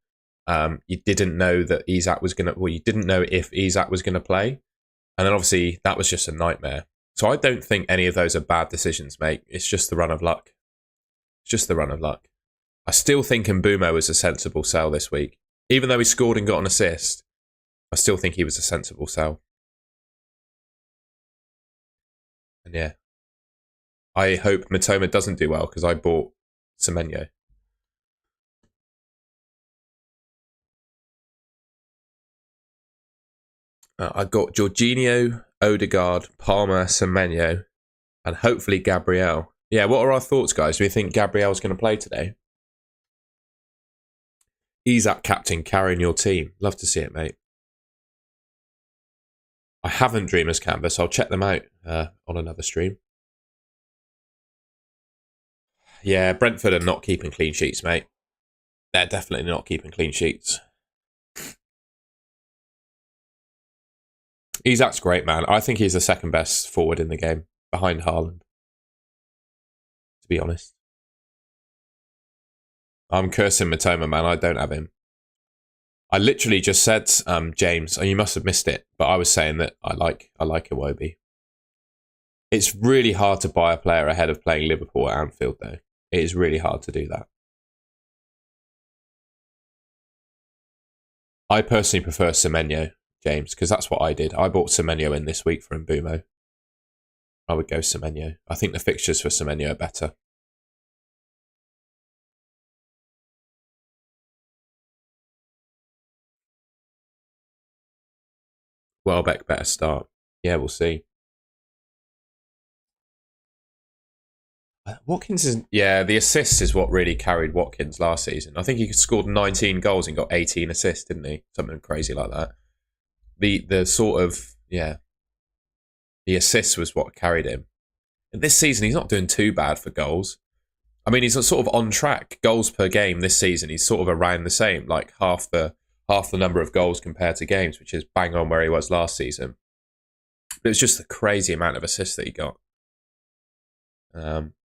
A: you didn't know that Isak was going to, well, you didn't know if Isak was going to play. And then obviously that was just a nightmare. So I don't think any of those are bad decisions, mate. It's just the run of luck. It's just the run of luck. I still think Mbumo was a sensible sell this week. Even though he scored and got an assist, I still think he was a sensible sell. And yeah, I hope Matoma doesn't do well because I bought Semenyo. I got Jorginho, Odegaard, Palmer, Semenyo, and hopefully Gabriel. Yeah, what are our thoughts, guys? Do we think Gabriel's going to play today? Isak captain carrying your team. Love to see it, mate. I haven't Dreamers Canvas. I'll check them out on another stream. Yeah, Brentford are not keeping clean sheets, mate. They're definitely not keeping clean sheets. Isak's great, man. I think he's the second best forward in the game, behind Haaland. To be honest. I'm cursing Matoma, man. I don't have him. I literally just said, James, you must have missed it, but I was saying that I like Iwobi. It's really hard to buy a player ahead of playing Liverpool at Anfield, though. It is really hard to do that. I personally prefer Semenyo, James, because that's what I did. I bought Semenyo in this week for Mbumo. I would go Semenyo. I think the fixtures for Semenyo are better. Welbeck better start. Yeah, we'll see. Watkins is, yeah, the assists is what really carried Watkins last season. I think he scored 19 goals and got 18 assists, didn't he? Something crazy like that. The sort of, yeah, the assists was what carried him. And this season, he's not doing too bad for goals. I mean, he's sort of on track. Goals per game this season, he's sort of around the same, like half the number of goals compared to games, which is bang on where he was last season. But it was just the crazy amount of assists that he got.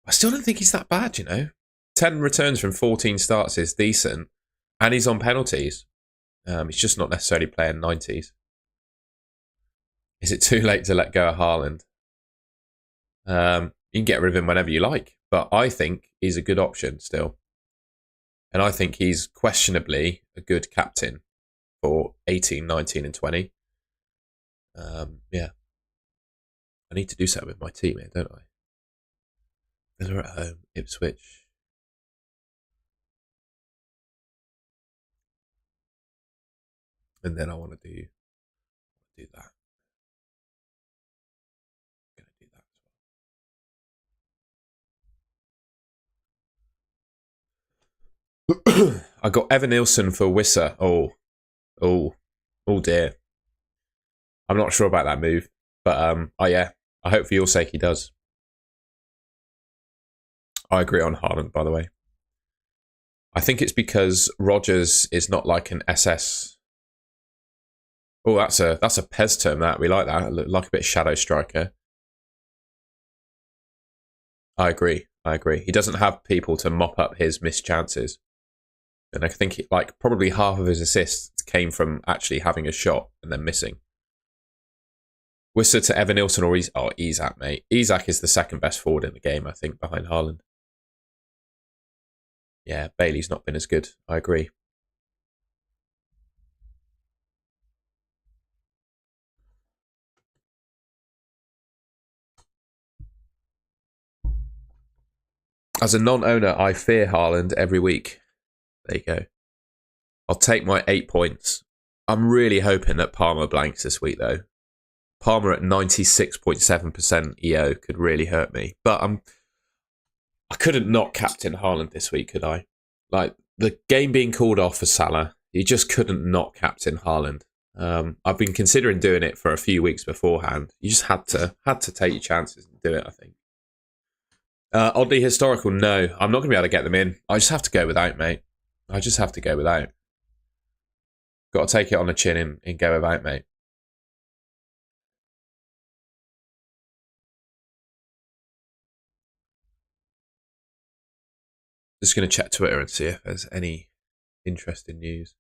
A: I still don't think he's that bad, you know. 10 returns from 14 starts is decent. And he's on penalties. He's just not necessarily playing 90s. Is it too late to let go of Haaland? You can get rid of him whenever you like. But I think he's a good option still. And I think he's questionably a good captain for 18, 19 and 20. Yeah. I need to do something with my team here, don't I? Villa at home, Ipswich. And then I want to do that. I'm going to do that as well. I got Evan Nilsson for Wissa. Oh dear. I'm not sure about that move. But yeah, I hope for your sake he does. I agree on Haaland, by the way. I think it's because Rodgers is not like an SS. Oh, that's a Pez term, that. We like that. Like a bit shadow striker. I agree. He doesn't have people to mop up his missed chances. And I think probably half of his assists came from actually having a shot and then missing. Wissa to Evan Nilsson or Isak, mate. Isak is the second best forward in the game, I think, behind Haaland. Yeah, Bailey's not been as good. I agree. As a non-owner, I fear Haaland every week. There you go. I'll take my 8 points. I'm really hoping that Palmer blanks this week, though. Palmer at 96.7% EO could really hurt me. But I couldn't not captain Haaland this week, could I? Like, the game being called off for Salah, you just couldn't not captain Haaland. I've been considering doing it for a few weeks beforehand. You just had to take your chances and do it, I think. Oddly historical, no. I'm not going to be able to get them in. I just have to go without, mate. I just have to go without. Got to take it on the chin and go about, mate. Just going to check Twitter and see if there's any interesting news.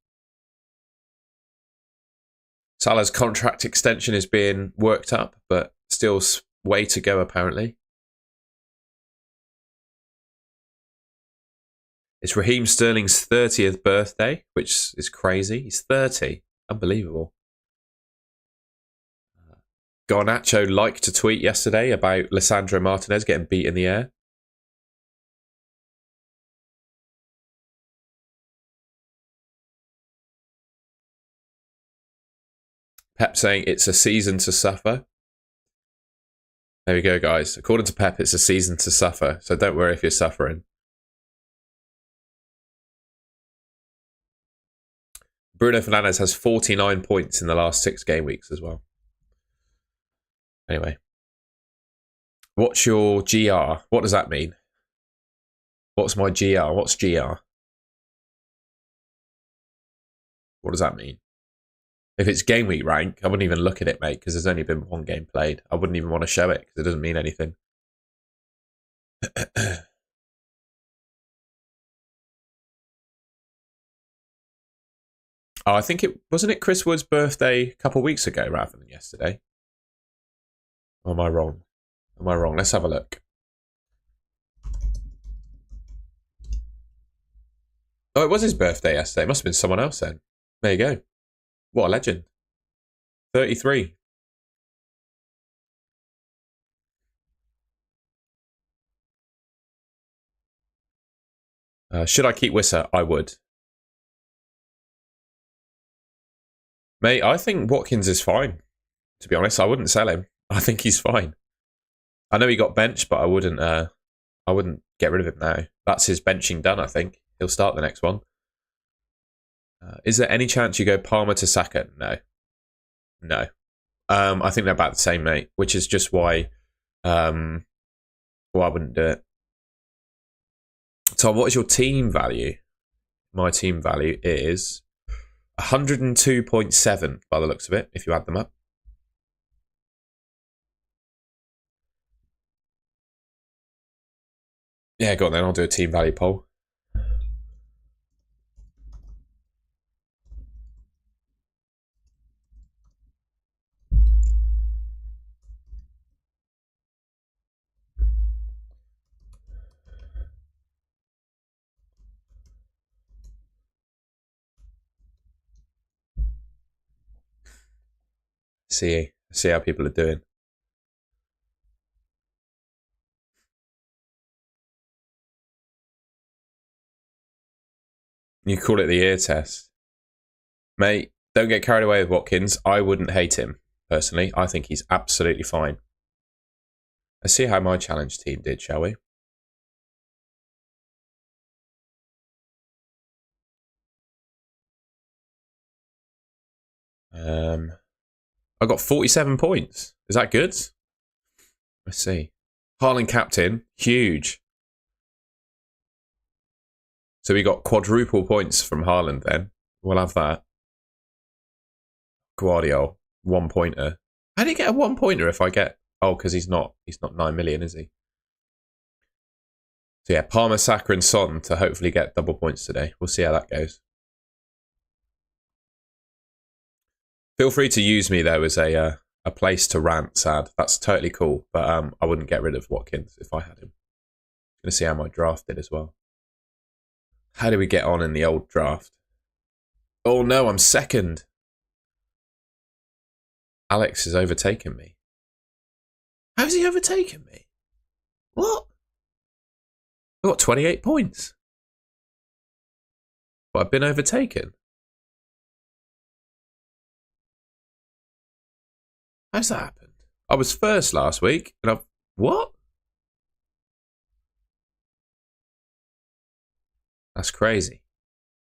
A: Salah's contract extension is being worked up, but still way to go, apparently. It's Raheem Sterling's 30th birthday, which is crazy. He's 30. Unbelievable. Garnacho liked to tweet yesterday about Lisandro Martinez getting beat in the air. Pep saying it's a season to suffer. There we go, guys. According to Pep, it's a season to suffer, so don't worry if you're suffering. Bruno Fernandes has 49 points in the last 6 game weeks as well. Anyway. What's your GR? What does that mean? What's my GR? What's GR? What does that mean? If it's game week rank, I wouldn't even look at it, mate, because there's only been 1 game played. I wouldn't even want to show it because it doesn't mean anything. Oh, I think wasn't it Chris Wood's birthday a couple of weeks ago rather than yesterday? Or am I wrong? Am I wrong? Let's have a look. Oh, it was his birthday yesterday. It must have been someone else then. There you go. What a legend. 33. Should I keep Wissa? I would. Mate, I think Watkins is fine. To be honest, I wouldn't sell him. I think he's fine. I know he got benched, but I wouldn't get rid of him now. That's his benching done, I think. He'll start the next one. Is there any chance you go Palmer to Saka? No. No. I think they're about the same, mate, which is just why I wouldn't do it. Tom, what is your team value? My team value is 102.7 by the looks of it, if you add them up. Yeah, go on then. I'll do a team value poll. See how people are doing. You call it the ear test. Mate, don't get carried away with Watkins. I wouldn't hate him, personally. I think he's absolutely fine. Let's see how my challenge team did, shall we? I got 47 points. Is that good? Let's see. Haaland captain, huge. So we got quadruple points from Haaland then. We'll have that. Guardiola, 1-pointer. How do you get a 1-pointer if I get... Oh, because he's not 9 million, is he? So yeah, Palmer, Saka and Son to hopefully get double points today. We'll see how that goes. Feel free to use me though as a place to rant, Sad. That's totally cool. But I wouldn't get rid of Watkins if I had him. Going to see how my draft did as well. How do we get on in the old draft? Oh no, I'm second. Alex has overtaken me. How's he overtaken me? What? I got 28 points. But I've been overtaken. How's that happened? I was first last week and I've... What? That's crazy.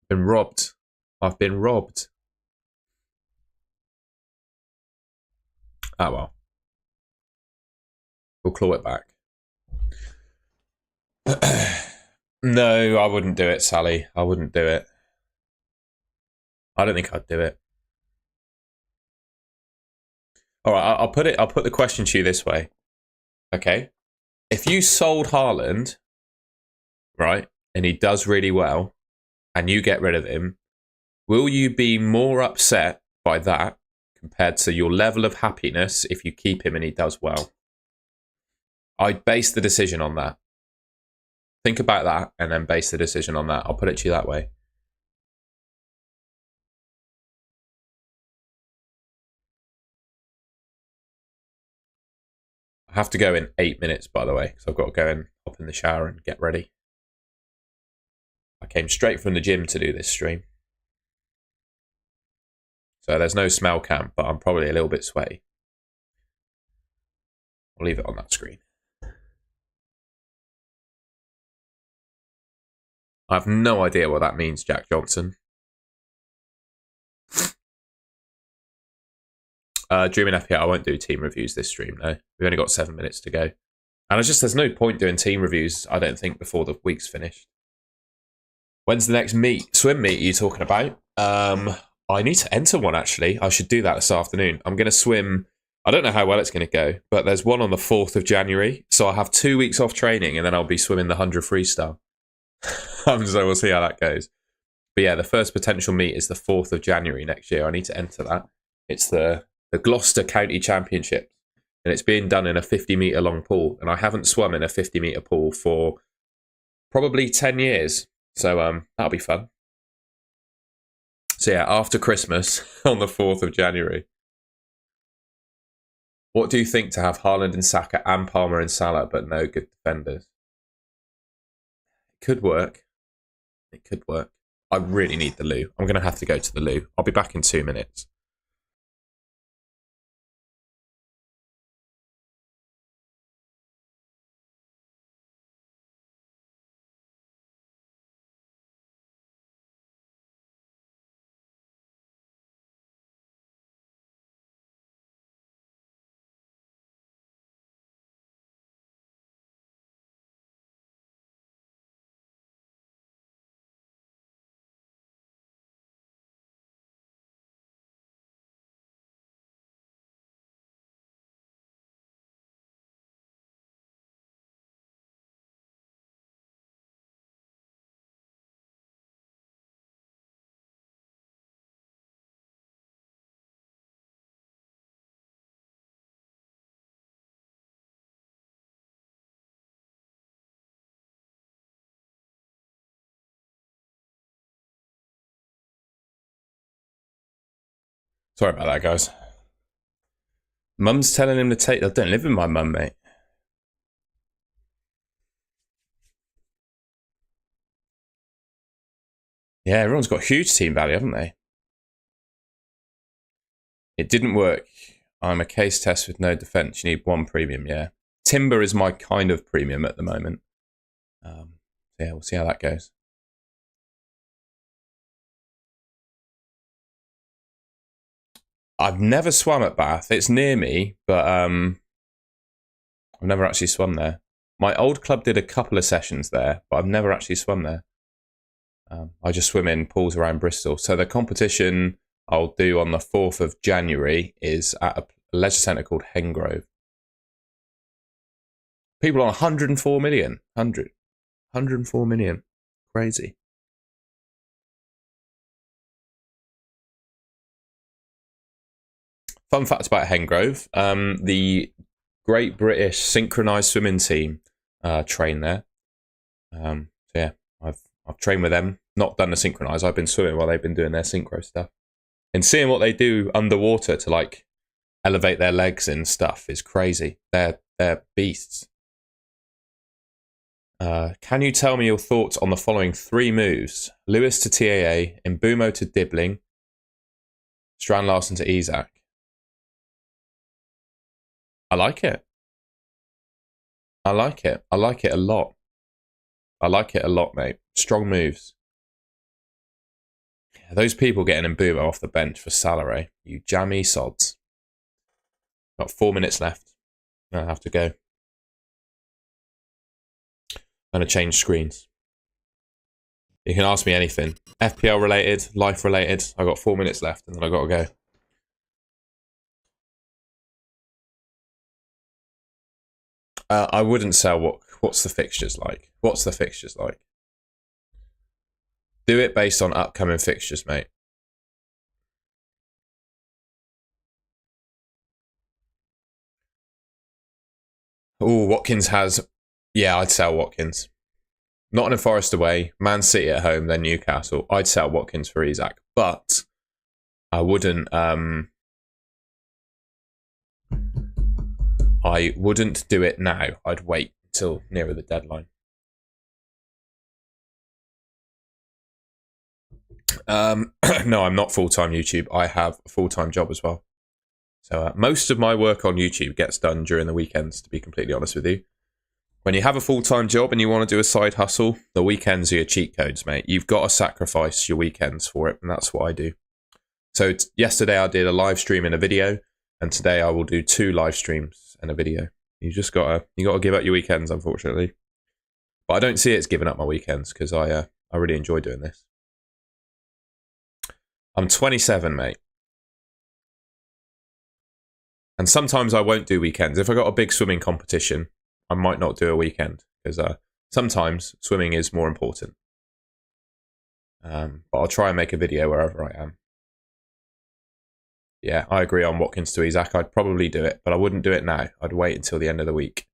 A: Been robbed. I've been robbed. Oh well. We'll claw it back. No, I wouldn't do it, Sally. I wouldn't do it. I don't think I'd do it. All right, I'll put the question to you this way. Okay, if you sold Haaland, right, and he does really well, and you get rid of him, will you be more upset by that compared to your level of happiness if you keep him and he does well? I'd base the decision on that. Think about that and then base the decision on that. I'll put it to you that way. I have to go in 8 minutes, by the way, because I've got to go and hop in the shower and get ready. I came straight from the gym to do this stream. So there's no smell cam, but I'm probably a little bit sweaty. I'll leave it on that screen. I have no idea what that means, Jack Johnson. Dreaming FPL, I won't do team reviews this stream, no. We've only got 7 minutes to go. And there's no point doing team reviews, I don't think, before the week's finished. When's the next meet? Swim meet are you talking about? I need to enter one, actually. I should do that this afternoon. I'm going to swim. I don't know how well it's going to go, but there's one on the 4th of January. So I'll have 2 weeks off training and then I'll be swimming the 100 freestyle. So we'll see how that goes. But yeah, the first potential meet is the 4th of January next year. I need to enter that. It's the Gloucester County Championship. And it's being done in a 50-metre long pool. And I haven't swum in a 50-metre pool for probably 10 years. So that'll be fun. So yeah, after Christmas on the 4th of January. What do you think to have Haaland and Saka and Palmer and Salah, but no good defenders? It could work. It could work. I really need the loo. I'm going to have to go to the loo. I'll be back in 2 minutes. Sorry about that, guys. Mum's telling him to take... I don't live with my mum, mate. Yeah, everyone's got huge team value, haven't they? It didn't work. I'm a case test with no defence. You need one premium, yeah. Timber is my kind of premium at the moment. Yeah, we'll see how that goes. I've never swum at Bath. It's near me, but I've never actually swum there. My old club did a couple of sessions there, but I've never actually swum there. I just swim in pools around Bristol. So the competition I'll do on the 4th of January is at a leisure centre called Hengrove. People on 104 million. 104 million. Crazy. Fun fact about Hengrove. The Great British Synchronised Swimming Team train there. So yeah, I've trained with them. Not done the synchronise. I've been swimming while they've been doing their synchro stuff. And seeing what they do underwater to like elevate their legs and stuff is crazy. They're beasts. Can you tell me your thoughts on the following 3 moves? Lewis to TAA, Mbumo to Dibbling, Strand Larson to Isak. I like it. I like it. I like it a lot. I like it a lot, mate. Strong moves. Yeah, those people getting Mbumo off the bench for Salah, you jammy sods. Got 4 minutes left. I have to go. I'm going to change screens. You can ask me anything. FPL related, life related. I've got 4 minutes left and then I've got to go. I wouldn't sell what's the fixtures like? What's the fixtures like? Do it based on upcoming fixtures, mate. Oh, Watkins has... Yeah, I'd sell Watkins. Nottingham Forest away, Man City at home, then Newcastle. I'd sell Watkins for Isak. But I wouldn't... I wouldn't do it now. I'd wait until nearer the deadline. No, I'm not full-time YouTube. I have a full-time job as well. So most of my work on YouTube gets done during the weekends, to be completely honest with you. When you have a full-time job and you want to do a side hustle, the weekends are your cheat codes, mate. You've got to sacrifice your weekends for it, and that's what I do. So yesterday I did a live stream and a video, and today I will do 2 live streams and a video. You gotta give up your weekends, unfortunately. But I don't see it as giving up my weekends because I really enjoy doing this. I'm 27, mate. And sometimes I won't do weekends. If I got a big swimming competition, I might not do a weekend because sometimes swimming is more important. But I'll try and make a video wherever I am. Yeah, I agree on Watkins to Isak. I'd probably do it, but I wouldn't do it now. I'd wait until the end of the week.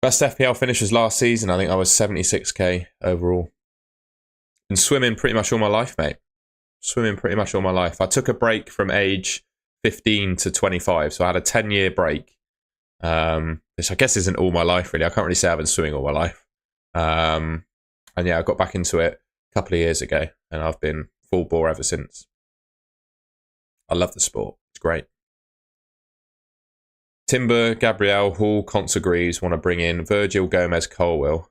A: Best FPL finishers last season, I think I was 76k overall. Been swimming pretty much all my life, mate. Swimming pretty much all my life. I took a break from age 15 to 25, so I had a 10-year break, which I guess isn't all my life, really. I can't really say I've been swimming all my life. And yeah, I got back into it a couple of years ago, and I've been full bore ever since. I love the sport. It's great. Timber, Gabriel, Hall, Conts agrees, want to bring in Virgil, Gomez, Colwell.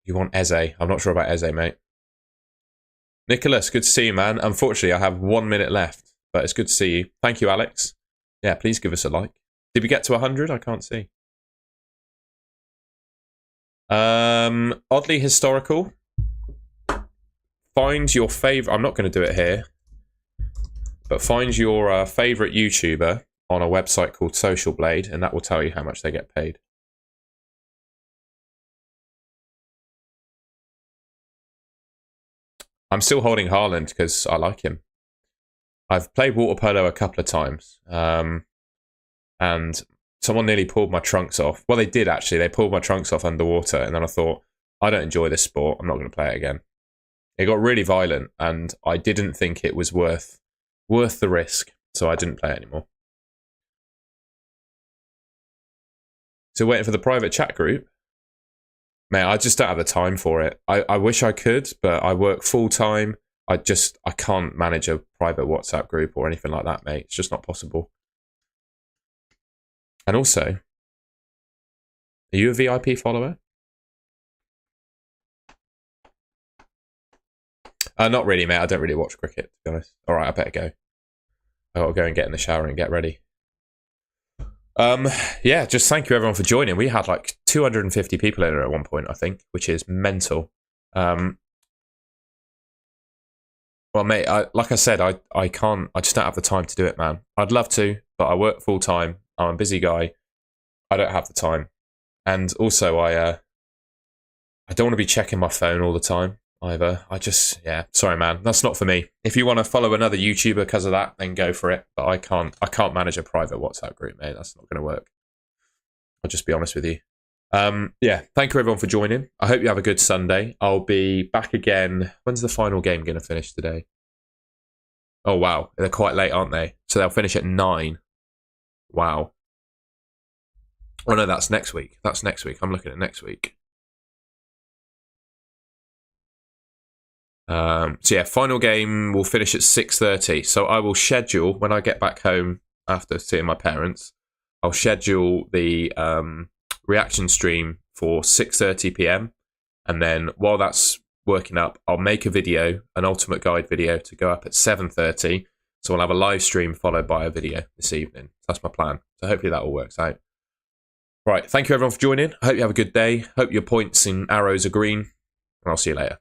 A: You want Eze? I'm not sure about Eze, mate. Nicholas, good to see you, man. Unfortunately, I have 1 minute left, but it's good to see you. Thank you, Alex. Yeah, please give us a like. Did we get to 100? I can't see. Oddly historical. Find your favourite... I'm not going to do it here. But find your favourite YouTuber on a website called Social Blade, and that will tell you how much they get paid. I'm still holding Haaland because I like him. I've played water polo a couple of times, and someone nearly pulled my trunks off. Well, they did, actually. They pulled my trunks off underwater, and then I thought, I don't enjoy this sport. I'm not going to play it again. It got really violent, and I didn't think it was worth the risk, so I didn't play it anymore. So waiting for the private chat group. Mate, I just don't have the time for it. I wish I could, but I work full time. I can't manage a private WhatsApp group or anything like that, mate. It's just not possible. And also, are you a VIP follower? Not really, mate. I don't really watch cricket, to be honest. All right, I better go. I gotta go and get in the shower and get ready. Yeah, just thank you everyone for joining. We had like 250 people in there at one point, I think, which is mental. Well, mate, like I said, I just don't have the time to do it, man. I'd love to, but I work full time. I'm a busy guy. I don't have the time. And also, I don't want to be checking my phone all the time either. Yeah, sorry, man. That's not for me. If you want to follow another YouTuber because of that, then go for it. But I can't manage a private WhatsApp group, mate. That's not going to work. I'll just be honest with you. Yeah, thank you everyone for joining. I hope you have a good Sunday. I'll be back again. When's the final game going to finish today? Oh, wow. They're quite late, aren't they? So they'll finish at 9. Wow. Oh, no, that's next week. That's next week. I'm looking at next week. So yeah, final game will finish at 6:30. So I will schedule, when I get back home after seeing my parents, I'll schedule the reaction stream for 6:30 p.m. And then while that's working up, I'll make a video, an ultimate guide video, to go up at 7:30. So I'll have a live stream followed by a video this evening. That's my plan. So hopefully that all works out. Right, thank you everyone for joining. I hope you have a good day. Hope your points and arrows are green. And I'll see you later.